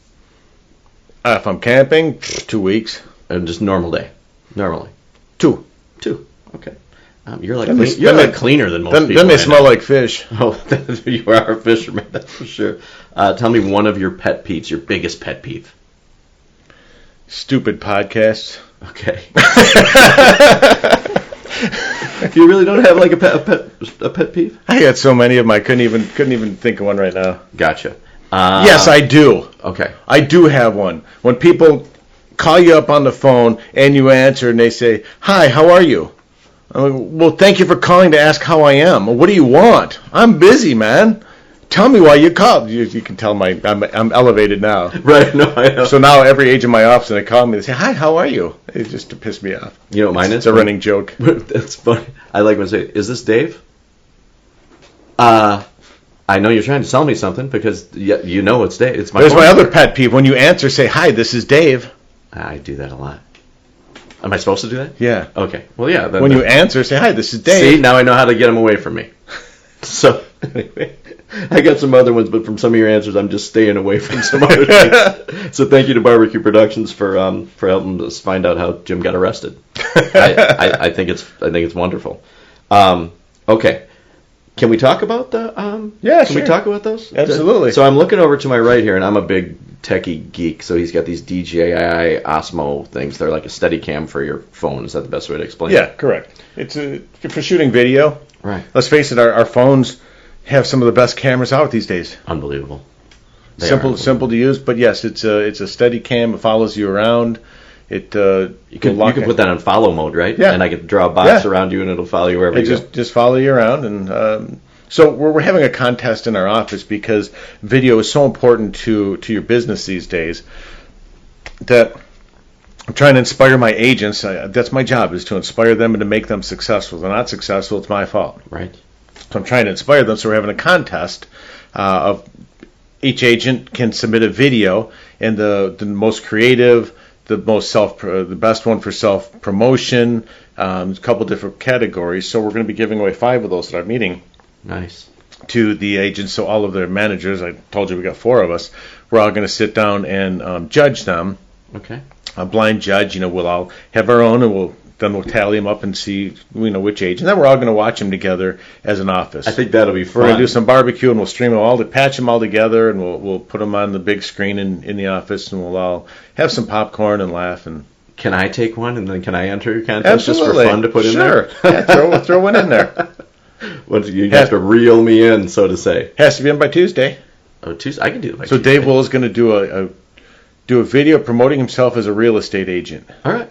If I'm camping, 2 weeks. And just normal day? Normally? 2. Okay. You're like cleaner than most people. Then they smell like fish. Oh, you are a fisherman, that's for sure. Tell me one of your pet peeves, your biggest pet peeve. Stupid podcasts. Okay. You really don't have like a pet peeve? I got so many of them I couldn't even think of one right now. Gotcha. Yes, I do. Okay. I do have one. When people call you up on the phone and you answer and they say, "Hi, how are you?" I'm like, "Well, thank you for calling to ask how I am." "What do you want?" "I'm busy, man." "Tell me why you called." You can tell I'm elevated now. Right, no, I know. So now every age in my office, when they call me, they say, "Hi, how are you?" It's just to piss me off. You know what mine is? It's a running joke. That's funny. I like when they say, "Is this Dave?" I know you're trying to sell me something because you know it's Dave. It's my There's phone my number. other pet peeve. When you answer, say, "Hi, this is Dave." I do that a lot. Am I supposed to do that? Yeah. Okay. Well, yeah. When you answer, say, "Hi, this is Dave." See, now I know how to get them away from me. So, anyway, I got some other ones, but from some of your answers, I'm just staying away from some other things. So thank you to Barbecue Productions for helping us find out how Jim got arrested. I think it's wonderful. Okay. Can we talk about the? Yeah, Can we talk about those? Absolutely. So I'm looking over to my right here, and I'm a big techie geek. So he's got these DJI Osmo things. They're like a Steadicam for your phone. Is that the best way to explain it? Yeah, correct. It's for shooting video. Right. Let's face it, our phones have some of the best cameras out these days. Unbelievable. Simple to use, but yes, it's a Steadicam. It follows you around. it You could put that on follow mode, right? Yeah. And I could draw a box around you, and it'll follow you wherever you go. Just follow you around, and so we're having a contest in our office because video is so important to your business these days that I'm trying to inspire my agents. That's my job, is to inspire them and to make them successful. If they're not successful, it's my fault. Right. So I'm trying to inspire them. So we're having a contest of each agent can submit a video, and the most creative, the best one for self promotion, a couple different categories. So we're going to be giving away 5 of those at our meeting. Nice. To the agents, so all of their managers. I told you we got 4 of us. We're all going to sit down and judge them. Okay. A blind judge. We'll all have our own, and we'll tally them up and see which agent. And then we're all going to watch them together as an office. I think that'll be fun. We're going to do some barbecue, and we'll stream them all, patch them all together, and we'll put them on the big screen in the office, and we'll all have some popcorn and laugh. And can I take one, and then can I enter your contest absolutely. Just for fun to put in there? Sure. Yeah, throw one in there. You have to reel me in, so to say. Has to be in by Tuesday. Oh, Tuesday. I can do it by Tuesday. So Dave Wool is going to do a video promoting himself as a real estate agent. All right.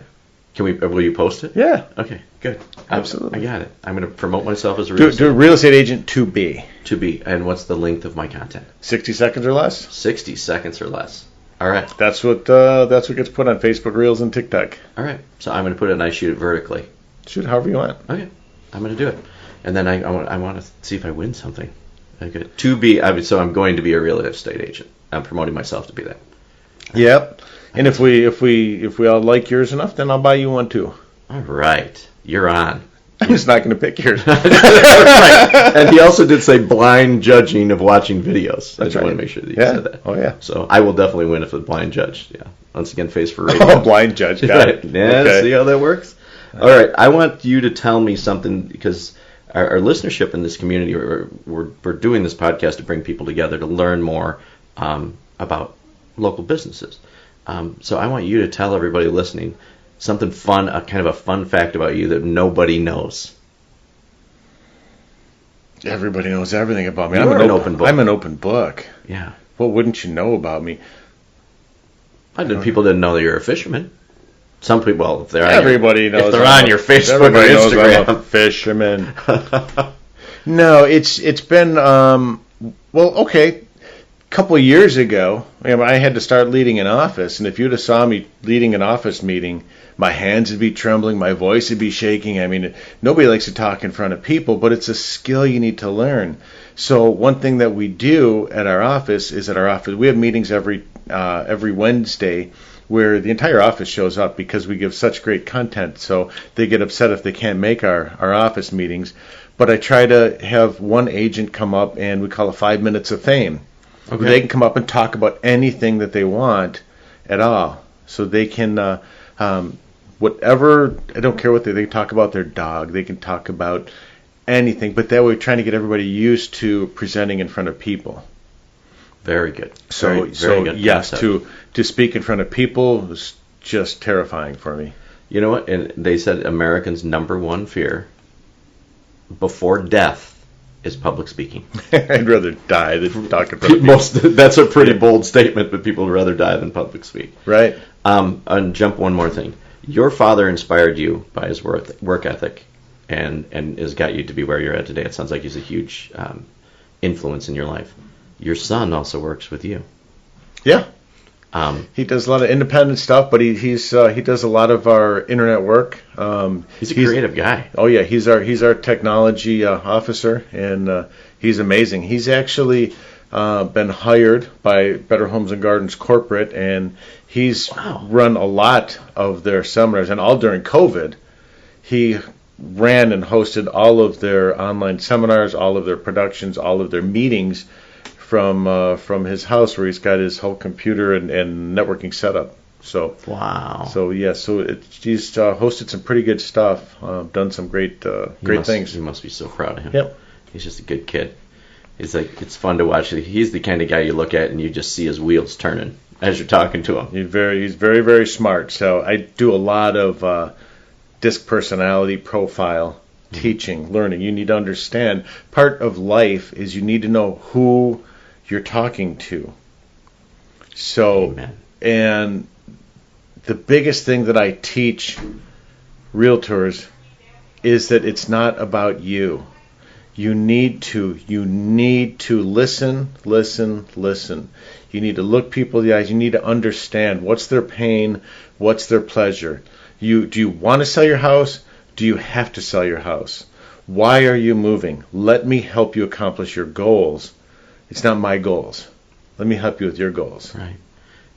Will you post it? Yeah. Okay, good. Absolutely. I got it. I'm going to promote myself as a real estate agent. Do real estate agent to be. To be. And what's the length of my content? 60 seconds or less. 60 seconds or less. All right. That's what gets put on Facebook Reels and TikTok. All right. So I'm going to put it and I shoot it vertically. Shoot however you want. Okay. I'm going to do it. And then I want to see if I win something. Okay. So I'm going to be a real estate agent. I'm promoting myself to be that. Yep. And if we all like yours enough, then I'll buy you one too. All right. You're on. I'm just not going to pick yours. Right. And he also did say blind judging of watching videos. I just want to make sure that you said that. Oh, yeah. So I will definitely win if it's blind judge. Yeah. Once again, face for radio. Oh, blind judge. Got it. Yeah, okay. See how that works? All right. I want you to tell me something, because our listenership in this community, we're doing this podcast to bring people together to learn more about local businesses. So I want you to tell everybody listening something fun, kind of a fun fact about you that nobody knows. Everybody knows everything about me. I'm an open book. I'm an open book. Yeah. What wouldn't you know about me? People didn't know that you're a fisherman. Some people, well, if they're everybody knows. If they're on your Facebook or Instagram, I'm a fisherman. No, it's been okay. Couple of years ago, I had to start leading an office, and if you'd have saw me leading an office meeting, my hands would be trembling, my voice would be shaking. Nobody likes to talk in front of people, but it's a skill you need to learn. So one thing that we do at our office is we have meetings every Wednesday where the entire office shows up because we give such great content. So they get upset if they can't make our office meetings. But I try to have one agent come up, and we call it 5 minutes of fame. Okay. They can come up and talk about anything that they want at all. So they can, whatever, I don't care what they can talk about their dog. They can talk about anything. But that way we're trying to get everybody used to presenting in front of people. Very good. So very good yes, concept. to speak in front of people was just terrifying for me. You know what? And they said Americans' number one fear before death is public speaking. I'd rather die than talk in front of people. That's a pretty bold statement, but people would rather die than public speak. Right. And jump one more thing. Your father inspired you by his work ethic and has got you to be where you're at today. It sounds like he's a huge influence in your life. Your son also works with you. Yeah. He does a lot of independent stuff, but he does a lot of our internet work. He's a creative guy. Oh yeah, he's our technology officer, and he's amazing. He's actually been hired by Better Homes and Gardens corporate, and he's run a lot of their seminars, and all during COVID. He ran and hosted all of their online seminars, all of their productions, all of their meetings from his house, where he's got his whole computer and networking setup. So wow. So yeah, he's hosted some pretty good stuff. Done some great things. You must be so proud of him. Yep. He's just a good kid. It's fun to watch. He's the kind of guy you look at and you just see his wheels turning as you're talking to him. He's very, very smart. So I do a lot of disc personality profile teaching, learning. You need to understand, part of life is you need to know who you're talking to. So, Amen. And the biggest thing that I teach realtors is that it's not about you. You need to listen. You need to look people in the eyes. You need to understand what's their pain, what's their pleasure. Do you want to sell your house? Do you have to sell your house? Why are you moving? Let me help you accomplish your goals. It's not my goals. Let me help you with your goals. Right.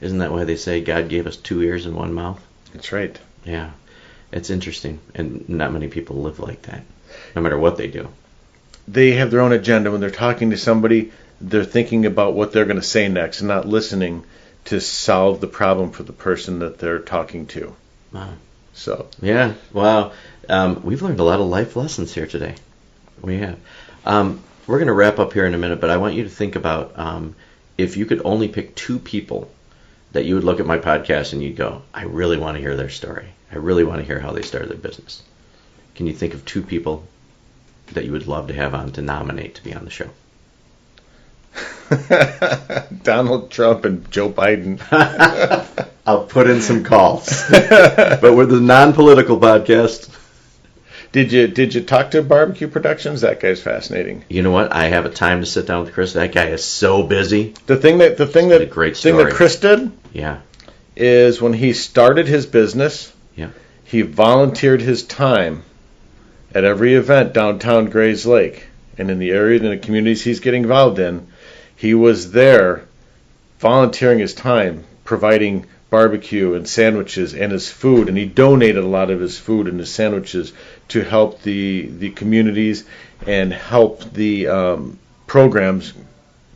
Isn't that why they say God gave us 2 ears and 1 mouth? That's right. Yeah. It's interesting, and not many people live like that, no matter what they do. They have their own agenda. When they're talking to somebody, they're thinking about what they're going to say next and not listening to solve the problem for the person that they're talking to. Wow. So. Yeah. Wow. We've learned a lot of life lessons here today. We have. We're going to wrap up here in a minute, but I want you to think about if you could only pick 2 people that you would look at my podcast and you'd go, I really want to hear their story. I really want to hear how they started their business. Can you think of 2 people that you would love to have on to nominate to be on the show? Donald Trump and Joe Biden. I'll put in some calls. But we're the non-political podcast. Did you talk to Barbecue Productions? That guy's fascinating. You know what? I have a time to sit down with Chris. That guy is so busy. The thing that Chris did, yeah, is when he started his business, yeah, he volunteered his time at every event downtown Grays Lake and in the area and the communities he's getting involved in. He was there volunteering his time, providing barbecue and sandwiches and his food, and he donated a lot of his food and his sandwiches to help the communities and help the programs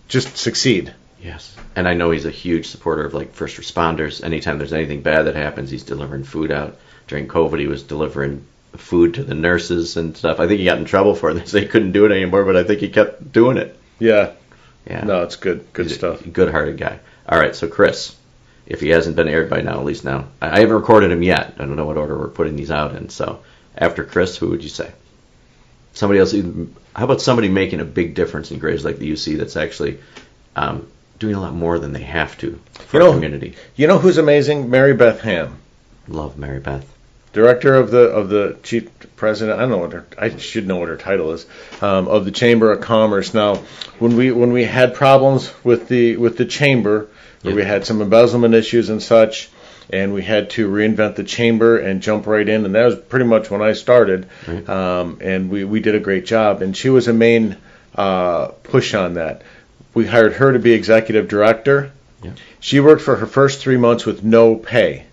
just succeed. Yes, and I know he's a huge supporter of like first responders. Anytime there's anything bad that happens, he's delivering food out. During COVID, he was delivering food to the nurses and stuff. I think he got in trouble for it. They say he couldn't do it anymore, but I think he kept doing it. Yeah. Yeah. No, it's good he's stuff. A good-hearted guy. All right, so Chris, if he hasn't been aired by now, at least now. I haven't recorded him yet. I don't know what order we're putting these out in. So after Chris, who would you say? Somebody else. How about somebody making a big difference in Grays Lake that you see that's actually doing a lot more than they have to for the community? You know who's amazing? Mary Beth Ham. Love Mary Beth. Director of the chief president. I don't know I should know what her title is. Of the Chamber of Commerce. Now, when we had problems with the chamber, where we had some embezzlement issues and such, and we had to reinvent the chamber and jump right in, and that was pretty much when I started. Right. And we did a great job, and she was a main push on that. We hired her to be executive director. Yeah. She worked for her first 3 months with no pay,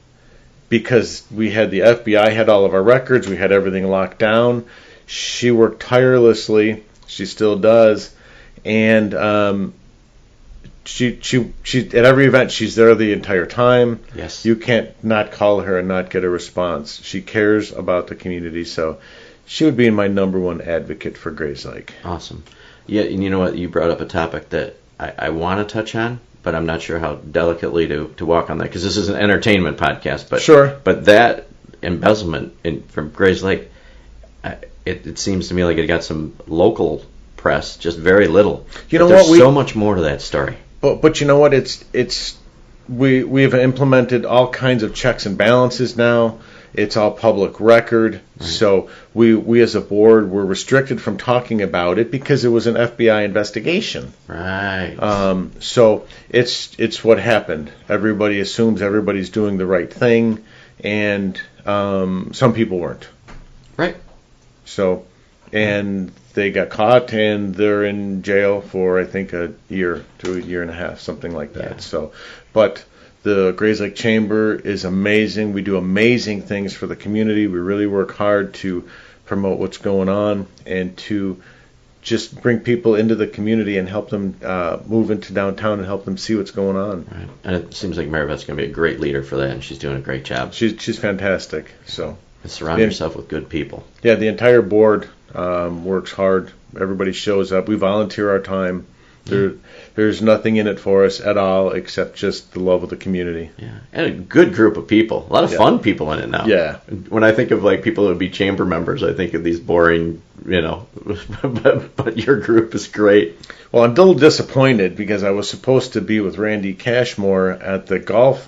because we had the FBI had all of our records, we had everything locked down. She worked tirelessly, she still does, and she at every event she's there the entire time. Yes. You can't not call her and not get a response. She cares about the community, so she would be my number one advocate for Grays Lake. Awesome. Yeah, and you know what? You brought up a topic that I want to touch on, but I'm not sure how delicately to walk on that, because this is an entertainment podcast. But sure. But that embezzlement from Grays Lake, it seems to me like it got some local press, just very little. You know there's what? So much more to that story. But you know what? We've implemented all kinds of checks and balances now. It's all public record. Right. So we as a board were restricted from talking about it because it was an FBI investigation. Right. So it's what happened. Everybody assumes everybody's doing the right thing, and some people weren't. Right. So, and they got caught, and they're in jail for, I think, a year to a year and a half, something like that. Yeah. So, but the Grays Lake Chamber is amazing. We do amazing things for the community. We really work hard to promote what's going on and to just bring people into the community and help them move into downtown and help them see what's going on. Right. And it seems like Mary Beth's going to be a great leader for that, and she's doing a great job. She's fantastic. So, and surround yourself with good people. Yeah, the entire board works hard. Everybody shows up. We volunteer our time. There's nothing in it for us at all except just the love of the community. Yeah, and a good group of people. A lot of fun people in it now. Yeah. When I think of like people that would be chamber members, I think of these boring, but your group is great. Well, I'm a little disappointed because I was supposed to be with Randy Cashmore at the golf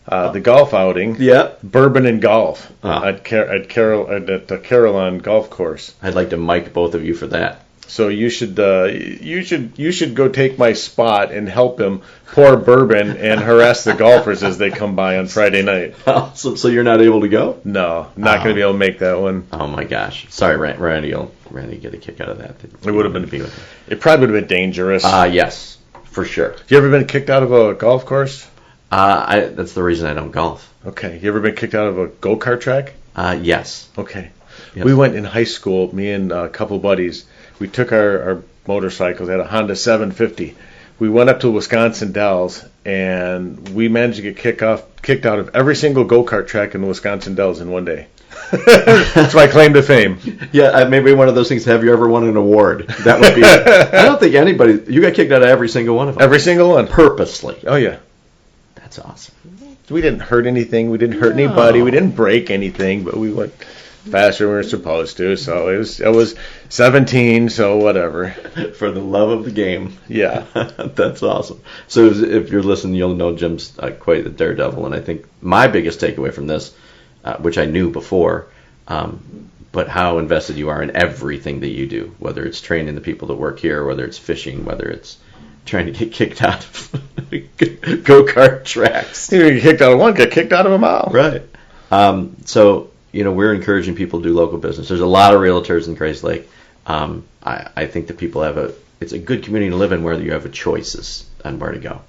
the golf outing. Yeah. Bourbon and golf at the Carillon Golf Course. I'd like to mic both of you for that. So you should go take my spot and help him pour bourbon and harass the golfers as they come by on Friday night. So you're not able to go? No, not going to be able to make that one. Oh my gosh! Sorry, Randy. Randy get a kick out of that. It would have been. It probably would have been dangerous. Yes, for sure. You ever been kicked out of a golf course? That's the reason I don't golf. Okay. You ever been kicked out of a go-kart track? Yes. Okay. Yes. We went in high school, me and a couple buddies. We took our motorcycles, had a Honda 750. We went up to Wisconsin Dells, and we managed to get kicked out of every single go-kart track in the Wisconsin Dells in one day. That's my claim to fame. Yeah, maybe one of those things. Have you ever won an award? That would be it. I don't think anybody. You got kicked out of every single one of them. Every single one. Purposely. Oh, yeah. That's awesome. We didn't hurt anything. We didn't hurt anybody. We didn't break anything, but we went faster than we were supposed to. So it was 17, so whatever. For the love of the game. Yeah. That's awesome. So if you're listening, you'll know Jim's quite the daredevil. And I think my biggest takeaway from this, which I knew before, but how invested you are in everything that you do, whether it's training the people that work here, whether it's fishing, whether it's trying to get kicked out of go-kart tracks. You get kicked out of one, get kicked out of them all. Right. So, we're encouraging people to do local business. There's a lot of realtors in Grays Lake. I think that people it's a good community to live in where you have choices on where to go.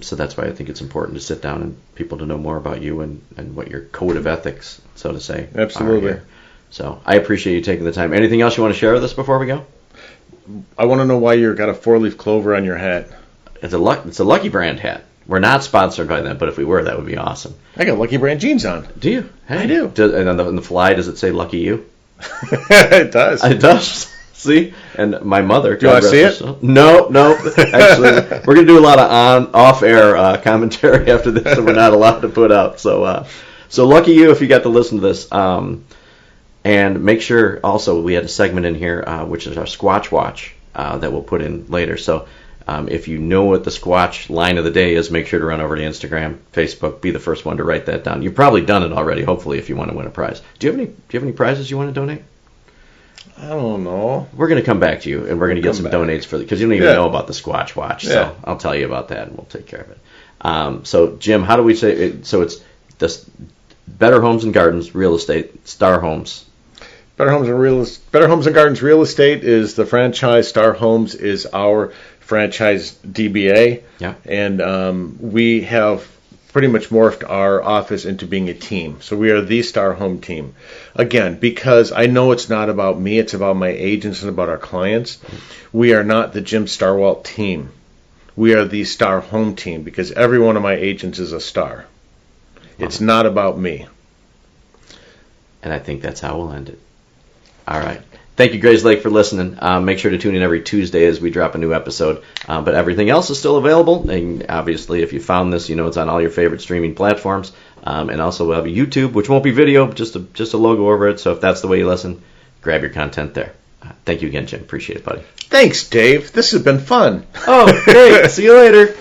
So that's why I think it's important to sit down and people to know more about you and what your code of ethics, so to say. Absolutely. Are here. So I appreciate you taking the time. Anything else you want to share with us before we go? I want to know why you got a 4-leaf clover on your hat. It's a Lucky Brand hat. We're not sponsored by them, but if we were, that would be awesome. I got Lucky Brand jeans on. Do you? Hey. I do. And on the fly, does it say Lucky You? It does. It does. See? And my mother. Do you want to see it? No. Actually, we're going to do a lot of off-air commentary after this that we're not allowed to put out. So lucky you if you got to listen to this. And make sure also we had a segment in here, which is our Squatch Watch that we'll put in later. So if you know what the Squatch line of the day is, make sure to run over to Instagram, Facebook, be the first one to write that down. You've probably done it already, hopefully, if you want to win a prize. Do you have any prizes you want to donate? I don't know. We're going to come back to you, and we're going to get some donates for because you don't even know about the Squatch Watch. So Yeah. I'll tell you about that, and we'll take care of it. So, Jim, how do we say it? So it's this Better Homes and Gardens Real Estate, Star Homes. Better Homes and Gardens Real Estate is the franchise. Star Homes is our franchise DBA. Yeah. And we have pretty much morphed our office into being a team. So we are the Star Home team. Again, because I know it's not about me, it's about my agents and about our clients. We are not the Jim Starwalt team. We are the Star Home team because every one of my agents is a star. It's not about me. And I think that's how we'll end it. All right. Thank you, Grays Lake, for listening. Make sure to tune in every Tuesday as we drop a new episode. But everything else is still available. And obviously, if you found this, it's on all your favorite streaming platforms. And also, we'll have a YouTube, which won't be video, just a logo over it. So if that's the way you listen, grab your content there. Thank you again, Jim. Appreciate it, buddy. Thanks, Dave. This has been fun. Oh, great. See you later.